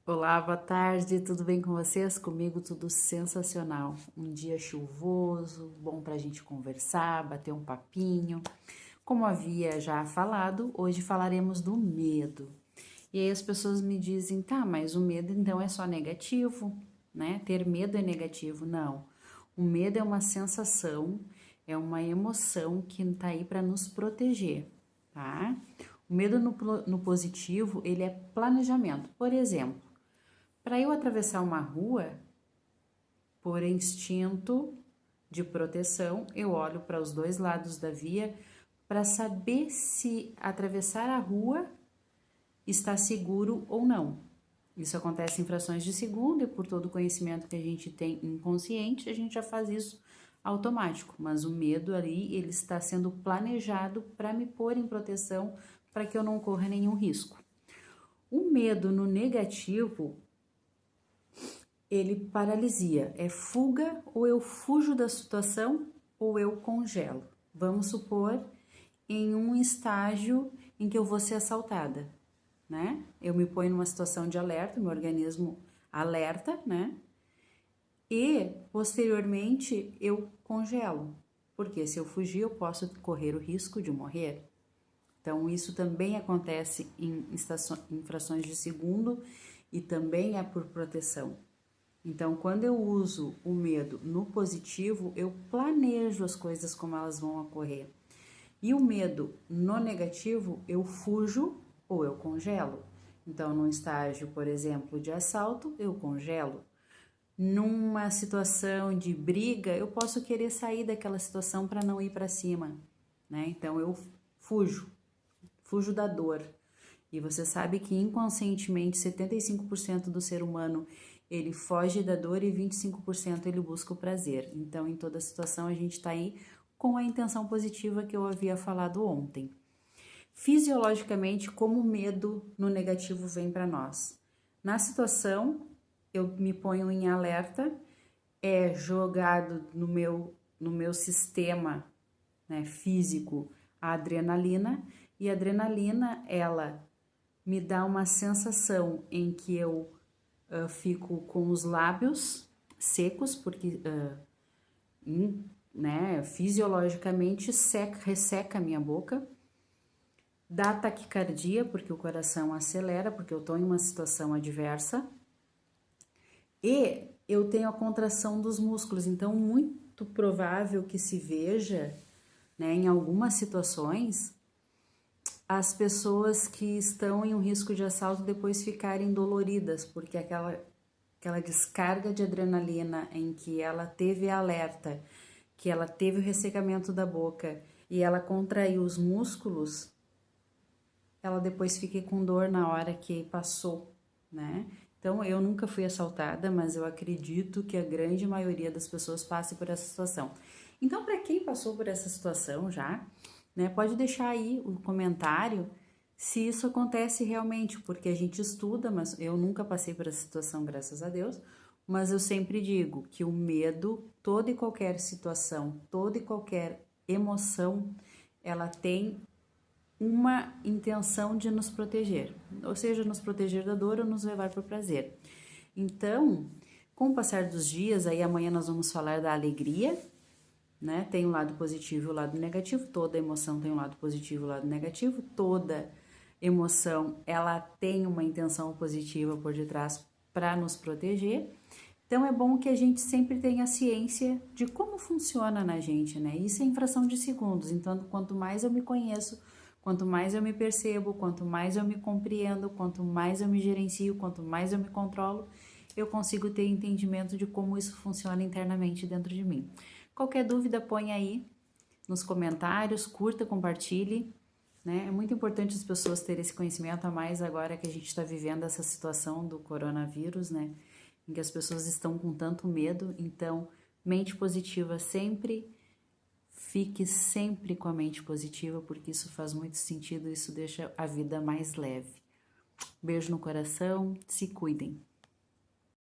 Olá, boa tarde, tudo bem com vocês? Comigo tudo sensacional. Um dia chuvoso, bom para a gente conversar, bater um papinho. Como havia já falado, hoje falaremos do medo. E aí as pessoas me dizem, tá, mas o medo então é só negativo, né? Ter medo é negativo? Não. O medo é uma sensação, é uma emoção que está aí para nos proteger, tá? O medo no positivo, ele é planejamento. Por exemplo, para eu atravessar uma rua, por instinto de proteção, eu olho para os dois lados da via para saber se atravessar a rua está seguro ou não. Isso acontece em frações de segundo e por todo o conhecimento que a gente tem inconsciente, a gente já faz isso automático, mas o medo ali, ele está sendo planejado para me pôr em proteção para que eu não corra nenhum risco. O medo no negativo, ele paralisia, é fuga, ou eu fujo da situação ou eu congelo. Vamos supor em um estágio em que eu vou ser assaltada, né? Eu me ponho numa situação de alerta, meu organismo alerta, né? E posteriormente eu congelo, porque se eu fugir eu posso correr o risco de morrer. Então isso também acontece em frações de segundo e também é por proteção. Então, quando eu uso o medo no positivo, eu planejo as coisas como elas vão ocorrer. E o medo no negativo, eu fujo ou eu congelo. Então, num estágio, por exemplo, de assalto, eu congelo. Numa situação de briga, eu posso querer sair daquela situação para não ir para cima, né? Então, eu fujo da dor. E você sabe que inconscientemente 75% do ser humano ele foge da dor e 25% ele busca o prazer. Então, em toda situação, a gente está aí com a intenção positiva que eu havia falado ontem. Fisiologicamente, como o medo no negativo vem para nós? Na situação, eu me ponho em alerta, é jogado no meu sistema, né, físico a adrenalina, e a adrenalina, ela me dá uma sensação em que eu fico com os lábios secos, porque né, fisiologicamente resseca a minha boca, dá taquicardia, porque o coração acelera, porque eu estou em uma situação adversa, e eu tenho a contração dos músculos, então muito provável que se veja, né, em algumas situações, as pessoas que estão em um risco de assalto depois ficarem doloridas, porque aquela descarga de adrenalina em que ela teve alerta, que ela teve o ressecamento da boca e ela contraiu os músculos, ela depois fica com dor na hora que passou, né? Então, eu nunca fui assaltada, mas eu acredito que a grande maioria das pessoas passe por essa situação. Então, para quem passou por essa situação já, né, pode deixar aí o comentário se isso acontece realmente, porque a gente estuda, mas eu nunca passei por essa situação, graças a Deus, mas eu sempre digo que o medo, toda e qualquer situação, toda e qualquer emoção, ela tem uma intenção de nos proteger, ou seja, nos proteger da dor ou nos levar para o prazer. Então, com o passar dos dias, aí amanhã nós vamos falar da alegria, né? Tem o lado positivo e o lado negativo, toda emoção tem um lado positivo e um lado negativo, toda emoção, ela tem uma intenção positiva por detrás para nos proteger. Então é bom que a gente sempre tenha ciência de como funciona na gente, né? Isso é em fração de segundos. Então, quanto mais eu me conheço, quanto mais eu me percebo, quanto mais eu me compreendo, quanto mais eu me gerencio, quanto mais eu me controlo, eu consigo ter entendimento de como isso funciona internamente dentro de mim. Qualquer dúvida, põe aí nos comentários, curta, compartilhe, né? É muito importante as pessoas terem esse conhecimento a mais agora que a gente está vivendo essa situação do coronavírus, né? Em que as pessoas estão com tanto medo. Então, mente positiva sempre, fique sempre com a mente positiva, porque isso faz muito sentido, isso deixa a vida mais leve. Beijo no coração, se cuidem.